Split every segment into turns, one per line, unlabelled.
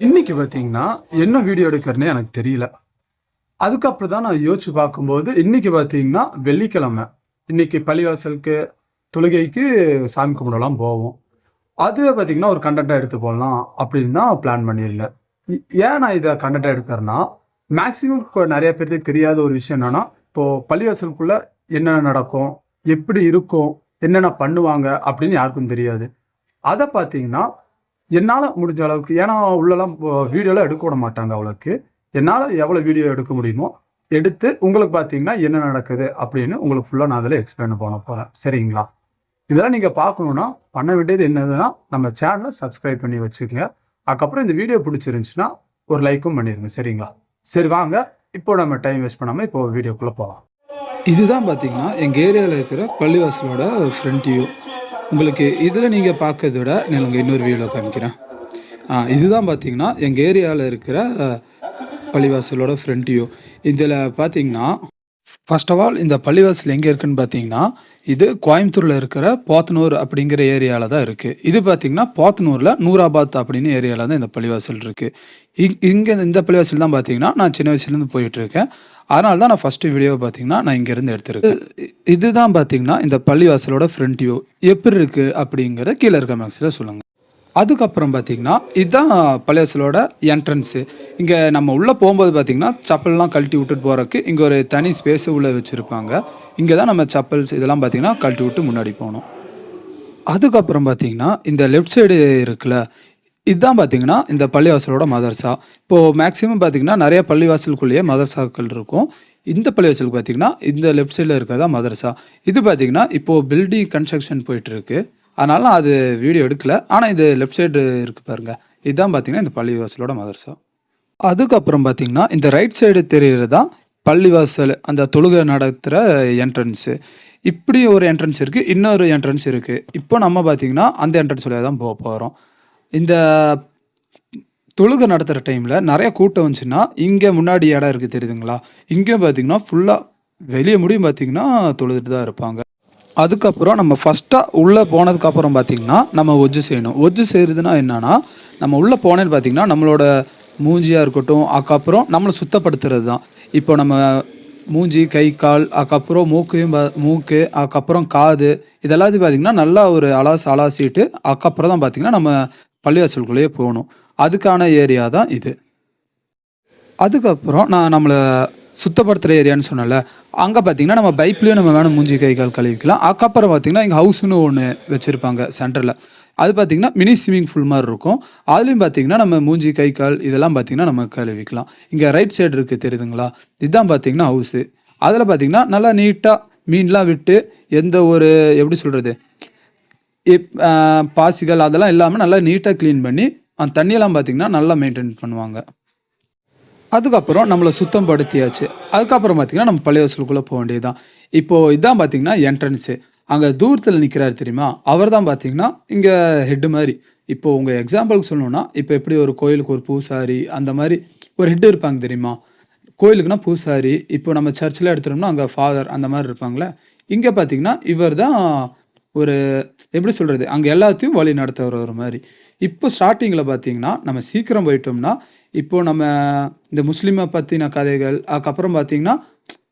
இன்னைக்கு பார்த்தீங்கன்னா, என்ன வீடியோ எடுக்கிறதுன்னே எனக்கு தெரியல. அதுக்கப்புறம் தான் நான் யோசிச்சு பார்க்கும்போது, இன்னைக்கு பார்த்தீங்கன்னா வெள்ளிக்கிழமை. இன்னைக்கு பள்ளிவாசலுக்கு, தொழுகைக்கு சாமி கும்பிடலாம் போவோம். அதுவே பார்த்தீங்கன்னா, ஒரு கன்டென்ட்டா எடுத்து போடலாம் அப்படின்னு தான் பிளான் பண்ணியிருந்தேன். இ ஏன் நான் இத கன்டென்ட்டா எடுக்கிறேன்னா, மேக்ஸிமம் இப்போ நெறைய பேருக்கு தெரியாத ஒரு விஷயம் என்னன்னா, இப்போ பள்ளிவாசலுக்குள்ள என்னென்ன நடக்கும்? எப்படி இருக்கும்? என்னென்ன பண்ணுவாங்க? அப்படின்னு யாருக்கும் தெரியாது. அத பார்த்தீங்கன்னா என்னால முடிஞ்ச அளவுக்கு ஏன்னா உள்ளலாம் வீடியோலாம் எடுக்க விட மாட்டாங்க அவ்வளோக்கு. என்னால எவ்வளோ வீடியோ எடுக்க முடியுமோ, எடுத்து உங்களுக்கு பார்த்தீங்கன்னா, என்ன நடக்குது அப்படின்னு உங்களுக்கு ஃபுல்லா நான் அதில எக்ஸ்பிளைன் பண்ண போறேன். சரிங்களா? இதெல்லாம் நீங்க பார்க்கணும்னா, பண்ண வேண்டியது என்னதுன்னா, நம்ம சேனல சப்ஸ்கிரைப் பண்ணி வச்சுக்கங்க. அதுக்கப்புறம் இந்த வீடியோ பிடிச்சிருந்துச்சுன்னா, ஒரு லைக்கும் பண்ணிருங்க. சரிங்களா? சரி வாங்க, இப்போ நம்ம டைம் வேஸ்ட் பண்ணாம இப்போ வீடியோக்குள்ள போலாம்.
இதுதான் பார்த்தீங்கன்னா, எங்க ஏரியால இருக்கிற பள்ளிவாசலோட ஃப்ரண்ட் வியூ. உங்களுக்கு இதில நீங்க பார்க்கறத விட, நான் உங்களுக்கு இன்னொரு வியூல காமிக்கிறேன். இதுதான் பார்த்தீங்கன்னா, எங்க ஏரியால இருக்கிற பள்ளிவாசலோட ஃப்ரண்ட் வியூ. இதில பார்த்தீங்கன்னா, ஃபர்ஸ்ட் ஆஃப் ஆல் இந்த பள்ளிவாசல் எங்க இருக்குன்னு பார்த்தீங்கன்னா, இது கோயம்புத்தூர்ல இருக்கிற போத்தனூர் அப்படிங்கிற ஏரியால தான் இருக்கு. இது பார்த்தீங்கன்னா, போத்தனூர்ல நூராபாத் அப்படின்னு ஏரியால தான் இந்த பள்ளிவாசல் இருக்கு. இங்க இந்த பள்ளிவாசல் தான் பார்த்தீங்கன்னா, நான் சின்ன வயசுலேருந்து போயிட்டுருக்கேன். அதனால தான் நான் ஃபர்ஸ்ட்டு வீடியோவ பார்த்தீங்கன்னா, நான் இங்கேருந்து எடுத்திருக்கேன். இதுதான் பார்த்தீங்கன்னா, இந்த பள்ளிவாசலோட ஃப்ரண்ட் வியூ. எப்படி இருக்கு அப்படிங்கிறத கீழ இருக்க கமெண்ட்ஸ்ல சொல்லுங்க. அதுக்கப்புறம் பார்த்தீங்கன்னா, இதான் பள்ளிவாசலோட என்ட்ரன்ஸு. இங்க நம்ம உள்ள போம்போது பார்த்தீங்கன்னா, செப்பல்லாம் கழட்டி விட்டுட்டு போறதுக்கு இங்க ஒரு தனி ஸ்பேஸ் உள்ள வச்சிருப்பாங்க. இங்க தான் நம்ம செப்பல்ஸ் இதெல்லாம் பார்த்தீங்கன்னா, கழட்டி விட்டு முன்னாடி போணும். அதுக்கப்புறம் பார்த்தீங்கன்னா, இந்த லெஃப்ட் சைடு இருக்குல்ல, இதான் பார்த்தீங்கன்னா, இந்த பள்ளிவாசலோட மதர்சா. இப்போ மேக்ஸிமம் பார்த்தீங்கன்னா, நெறைய பள்ளிவாசலுக்குள்ளேயே மதர்சாக்கள் இருக்கும். இந்த பள்ளிவாசலுக்கு பார்த்தீங்கன்னா, இந்த லெஃப்ட் சைடுல இருக்கிறது தான் மதர்சா. இது பார்த்தீங்கன்னா, இப்போ பில்டிங் கன்ஸ்ட்ரக்ஷன் போயிட்டுருக்கு. அதனால நான் அது வீடியோ எடுக்கல. ஆனா இது லெஃப்ட் சைடு இருக்கு பாருங்க. இதான் பார்த்தீங்கன்னா, இந்த பள்ளிவாசலோட மதர்சா. அதுக்கப்புறம் பார்த்தீங்கன்னா, இந்த ரைட் சைடு தெரியிறது தான் பள்ளிவாசல். அந்த தொழுகை நடத்துற என்ட்ரன்ஸு. இப்படி ஒரு என்ட்ரன்ஸ் இருக்கு. இன்னொரு என்ட்ரன்ஸ் இருக்கு. இப்போ நம்ம பார்த்தீங்கன்னா, அந்த என்ட்ரன்ஸ் வழியா தான் போறோம். இந்த தொழுகை நடத்துற டைம்ல நெறைய கூட்டம் வந்துச்சுன்னா, இங்க முன்னாடி இடம் இருக்கு தெரியுதுங்களா? இங்கேயும் பார்த்தீங்கன்னா, ஃபுல்லா வெளிய முடியும் பார்த்தீங்கன்னா, தொழுதுட்டு தான் இருப்பாங்க. அதுக்கப்புறம் நம்ம ஃபர்ஸ்ட்டா உள்ள போனதுக்கப்புறம் பார்த்தீங்கன்னா, நம்ம ஒஜ்ஜு செய்யணும். ஒஜ்ஜு செய்றதுன்னா என்னன்னா, நம்ம உள்ள போனேன்னு பார்த்தீங்கன்னா, நம்மளோட மூஞ்சியா இருக்கட்டும், அதுக்கப்புறம் நம்மள சுத்தப்படுத்துறது தான். இப்போ நம்ம மூஞ்சி, கை, கால், அதுக்கப்புறம் மூக்கு, அதுக்கப்புறம் காது இது எல்லாத்தையும் பார்த்தீங்கன்னா, நல்லா ஒரு அலாசிட்டு, அதுக்கப்புறம் தான் பார்த்தீங்கன்னா, நம்ம பள்ளிவாசலுக்குள்ளேயே போணும். அதுக்கான ஏரியா தான் இது. அதுக்கப்புறம் நான் நம்மள சுத்தப்படுத்துற ஏரியான்னு சொன்னேன்ல, அங்க பார்த்தீங்கன்னா, நம்ம பைப்லயும் நம்ம வேணா மூஞ்சி, கை, கால் கழுவிக்கலாம். அதுக்கப்புறம் பார்த்தீங்கன்னா, எங்க ஹவுஸ்ன்னு ஒண்ணு வச்சிருப்பாங்க சென்டர்ல. அது பார்த்தீங்கன்னா, மினி ஸ்விம்மிங் பூல் மாரி இருக்கும். அதுலயும் பார்த்தீங்கன்னா, நம்ம மூஞ்சி, கை, கால் இதெல்லாம் பார்த்தீங்கன்னா, நம்ம கழுவிக்கலாம். இங்க ரைட் சைடு இருக்கு தெரியுதுங்களா? இதான் பார்த்தீங்கன்னா ஹவுஸு. அதுல பார்த்தீங்கன்னா, நல்லா நீட்டா மீன்லாம் விட்டு, எந்த ஒரு எப்படி சொல்றது? பாசிகள் அதெல்லாம் இல்லாம நல்லா நீட்டா கிளீன் பண்ணி, அந்த தண்ணியெல்லாம் பார்த்தீங்கன்னா, நல்லா மெயின்டெயின் பண்ணுவாங்க. அதுக்கப்புறம் நம்மள சுத்தம் படுத்தியாச்சு. அதுக்கப்புறம் பார்த்தீங்கன்னா, நம்ம பள்ளிவாசலுக்குள்ள போ வேண்டியது தான். இப்போ இதான் பார்த்தீங்கன்னா என்ட்ரன்ஸு. அங்க தூரத்தில நிக்கிறாரு தெரியுமா? அவர் தான் பார்த்தீங்கன்னா, இங்க ஹெட் மாரி. இப்போ உங்க எக்ஸாம்பிளுக்கு சொல்லணும்னா, இப்போ எப்படி ஒரு கோயிலுக்கு ஒரு பூசாரி, அந்த மாரி ஒரு ஹெட் இருப்பாங்க தெரியுமா? கோயிலுக்குன்னா பூசாரி, இப்போ நம்ம சர்ச்ல எடுத்துட்டோம்னா, அங்க ஃபாதர் அந்த மாரி இருப்பாங்கல்ல. இங்க பார்த்தீங்கன்னா, இவர் தான் ஒரு எப்படி சொல்றது? அங்க எல்லாத்தையும் வழி நடத்துறவர் மாரி. இப்போ ஸ்டார்ட்டிங்ல பார்த்தீங்கன்னா, நம்ம சீக்கிரம் போயிட்டோம்னா, இப்போ நம்ம இந்த முஸ்லிம பத்தின கதைகள், அதுக்கப்புறம் பார்த்தீங்கன்னா,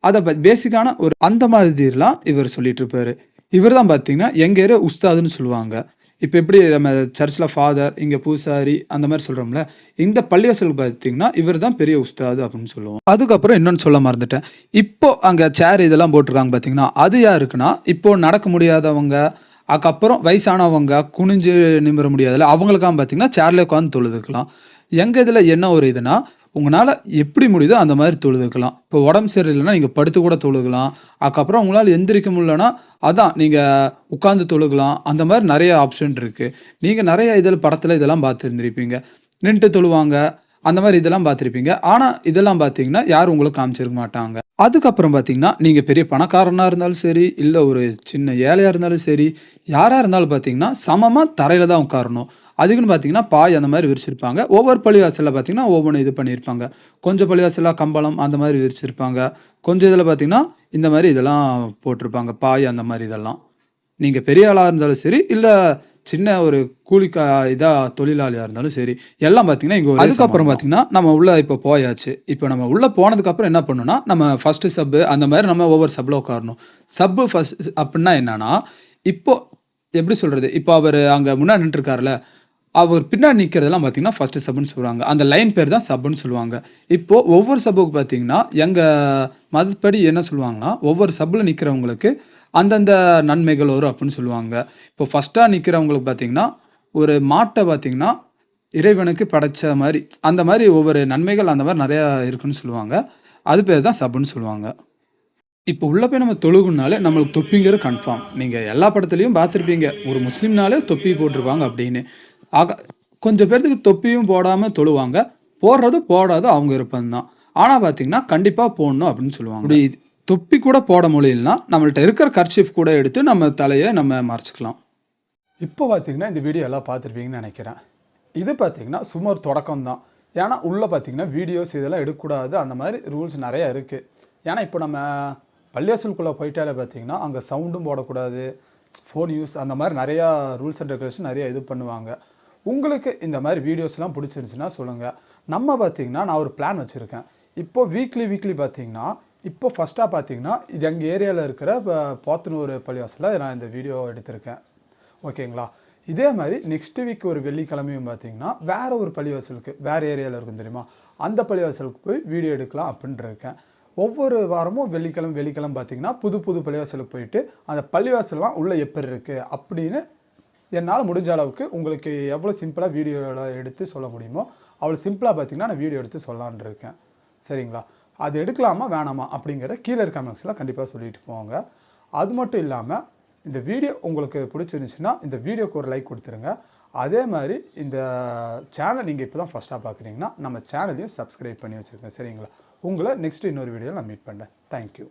அத பேசிக்கான ஒரு அந்த மாதிரிலாம் இவர் சொல்லிட்டு இருப்பாரு. இவர் தான் பார்த்தீங்கன்னா, எங்க ஏரியா உஸ்தாதுன்னு சொல்லுவாங்க. இப்ப எப்படி நம்ம சர்ச்ல ஃபாதர், இங்க பூசாரி அந்த மாரி சொல்றோம்ல, இந்த பள்ளிவாசலுக்கு பார்த்தீங்கன்னா, இவர் தான் பெரிய உஸ்தாது அப்படின்னு சொல்லுவோம். அதுக்கப்புறம் இன்னொன்னு சொல்ல மறந்துட்டேன். இப்போ அங்க சேர் இதெல்லாம் போட்டிருக்காங்க பார்த்தீங்கன்னா, அது யாருக்குன்னா, இப்போ நடக்க முடியாதவங்க, அதுக்கப்புறம் வயசானவங்க, குனிஞ்சு நிமிர முடியாதுல்ல, அவங்களுக்கெல்லாம் பார்த்தீங்கன்னா, சேர்ல உட்காந்து தொழுதுக்கலாம். எங்க இதுல என்ன ஒரு இதுன்னா, உங்கனால எப்படி முடியுதோ அந்த மாரி தொழுதுக்கலாம். இப்போ உடம்பு சரியில்லைன்னா, நீங்க படுத்து கூட தொழுகலாம். அதுக்கப்புறம் உங்களால எந்திரிக்க முடியலன்னா, அதான் நீங்க உட்கார்ந்து தொழுகலாம். அந்த மாரி நெறைய ஆப்ஷன் இருக்கு. நீங்க நெறைய இதில படத்துல இதெல்லாம் பார்த்துருந்திருப்பீங்க. நின்னுட்டு தொழுவாங்க. அந்த மாரி இதெல்லாம் பார்த்துருப்பீங்க. ஆனா, இதெல்லாம் பார்த்தீங்கன்னா, யாரும் உங்களுக்கு காமிச்சிருக்க மாட்டாங்க. அதுக்கப்புறம் பார்த்தீங்கன்னா, நீங்க பெரிய பணக்காரனா இருந்தாலும் சரி, இல்ல ஒரு சின்ன ஏழையா இருந்தாலும் சரி, யாரா இருந்தாலும் பார்த்தீங்கன்னா, சமமா தரையில தான் உட்காரணும். அதுக்குன்னு பார்த்தீங்கன்னா, பாய் அந்த மாரி விரிச்சிருப்பாங்க. ஒவ்வொரு பள்ளிவாசல்ல பார்த்தீங்கன்னா, ஒவ்வொன்னு இது பண்ணியிருப்பாங்க. கொஞ்சம் பள்ளிவாசல்ல கம்பளம் அந்த மாரி விரிச்சிருப்பாங்க. கொஞ்சம் இதில பார்த்தீங்கன்னா, இந்த மாரி இதெல்லாம் போட்டிருப்பாங்க. பாய் அந்த மாரி இதெல்லாம். நீங்கள் பெரிய ஆளாக இருந்தாலும் சரி, இல்லை சின்ன ஒரு தொழிலாளியாக இருந்தாலும் சரி, எல்லாம் பார்த்தீங்கன்னா இங்கே அதுக்கப்புறம் பார்த்தீங்கன்னா நம்ம உள்ளே இப்போ போயாச்சு. இப்போ நம்ம உள்ளே போனதுக்கப்புறம் என்ன பண்ணணும்னா, நம்ம ஃபஸ்ட்டு சப்பு அந்த மாதிரி நம்ம ஒவ்வொரு சப்பில் உட்காரணும். சப்பு ஃபஸ்ட் அப்படின்னா என்னன்னா, இப்போ எப்படி சொல்கிறது, இப்போ அவர் அங்கே முன்னாடி நின்றுருக்காருல, அவர் பின்னாடி நிற்கிறதெல்லாம் பார்த்தீங்கன்னா ஃபஸ்ட்டு சப்புன்னு சொல்லுவாங்க. அந்த லைன் பேர் தான் சப்புன்னு சொல்லுவாங்க. இப்போது ஒவ்வொரு சப்புக்கு பார்த்தீங்கன்னா எங்கள் மதப்படி என்ன சொல்லுவாங்கன்னா, ஒவ்வொரு சப்பில் நிற்கிறவங்களுக்கு அந்தந்த நன்மைகள் வரும் அப்படின்னு சொல்லுவாங்க. இப்போ ஃபஸ்ட்டாக நிற்கிறவங்களுக்கு பார்த்தீங்கன்னா, ஒரு மாட்டை பார்த்தீங்கன்னா இறைவனுக்கு படைச்ச மாதிரி, அந்த மாதிரி ஒவ்வொரு நன்மைகள் அந்த மாதிரி நிறையா இருக்குன்னு சொல்லுவாங்க. அது பேர் தான் சப்புன்னு சொல்லுவாங்க. இப்போ உள்ள போய் நம்ம தொழுகுனாலே நம்மளுக்கு தொப்பிங்கிறது கன்ஃபார்ம். நீங்கள் எல்லா படத்துலையும் பார்த்துருப்பீங்க. ஒரு முஸ்லீம்னாலே தொப்பி போட்டிருப்பாங்க அப்படின்னு. ஆக கொஞ்சம் பேர்த்துக்கு தொப்பியும் போடாமல் தொழுவாங்க. போடுறது போடாத அவங்க விருப்பம் தான். ஆனால் பார்த்தீங்கன்னா கண்டிப்பாக போடணும் அப்படின்னு சொல்லுவாங்க. அப்படி தொப்பி கூட போட முடியலனா நம்மள்ட்ட இருக்கிற கர்ச்சீஃப் கூட எடுத்து நம்ம தலையை நம்ம மறைச்சிக்கலாம்.
இப்போ பார்த்தீங்கன்னா இந்த வீடியோ எல்லாம் பார்த்துருப்பீங்கன்னு நினைக்கிறேன். இது பார்த்தீங்கன்னா சும்மா ஒரு தொடக்கம் தான். ஏன்னா உள்ளே பார்த்தீங்கன்னா வீடியோஸ் இதெல்லாம் எடுக்கக்கூடாது, அந்த மாதிரி ரூல்ஸ் நிறையா இருக்குது. ஏன்னா இப்போ நம்ம பள்ளிவாசலுக்குள்ளே போயிட்டாலே பார்த்தீங்கன்னா அங்கே சவுண்டும் போடக்கூடாது, ஃபோன் யூஸ் அந்த மாதிரி நிறையா ரூல்ஸ் அண்ட் ரெகுலேஷன் நிறையா இது பண்ணுவாங்க. உங்களுக்கு இந்த மாதிரி வீடியோஸ்லாம் பிடிச்சிருந்துச்சுன்னா சொல்லுங்கள். நம்ம பார்த்தீங்கன்னா நான் ஒரு பிளான் வச்சுருக்கேன். இப்போ வீக்லி பார்த்தீங்கன்னா இப்போ ஃபஸ்ட்டாக பார்த்தீங்கன்னா இது எங்கள் ஏரியாவில் இருக்கிற போத்தனூர் பள்ளிவாசலில் நான் இந்த வீடியோ எடுத்திருக்கேன். ஓகேங்களா? இதே மாதிரி நெக்ஸ்ட் வீக் ஒரு வெள்ளிக்கிழமையும் பார்த்தீங்கன்னா வேறு ஒரு பள்ளிவாசலுக்கு வேறு ஏரியாவில் இருக்கும் தெரியுமா, அந்த பள்ளிவாசலுக்கு போய் வீடியோ எடுக்கலாம் அப்படின்ட்டு இருக்கேன். ஒவ்வொரு வாரமும் வெள்ளிக்கிழமை பார்த்தீங்கன்னா புது பள்ளிவாசலுக்கு போயிட்டு அந்த பள்ளிவாசல்லாம் உள்ளே எப்படி இருக்குது அப்படின்னு என்னால் முடிஞ்ச அளவுக்கு உங்களுக்கு எவ்வளோ சிம்பிளாக வீடியோவில் எடுத்து சொல்ல முடியுமோ அவ்வளோ சிம்பிளாக பார்த்தீங்கன்னா நான் வீடியோ எடுத்து சொல்லலான் இருக்கேன். சரிங்களா? அது எடுக்கலாமா வேணாமா அப்படிங்கிற கீழே இருக்க கமெண்ட்ஸில் கண்டிப்பாக சொல்லிட்டு போங்க. அது மட்டும் இல்லாமல் இந்த வீடியோ உங்களுக்கு பிடிச்சிருந்துச்சுன்னா இந்த வீடியோக்கு ஒரு லைக் கொடுத்துருங்க. அதே மாதிரி இந்த சேனல் நீங்கள் இப்போ தான் ஃபஸ்ட்டாக பார்க்குறீங்கன்னா நம்ம சேனலையும் சப்ஸ்கிரைப் பண்ணி வச்சுருக்கேன். சரிங்களா? உங்களை நெக்ஸ்ட் இன்னொரு வீடியோவில் நான் மீட் பண்ணுறேன். தேங்க்யூ.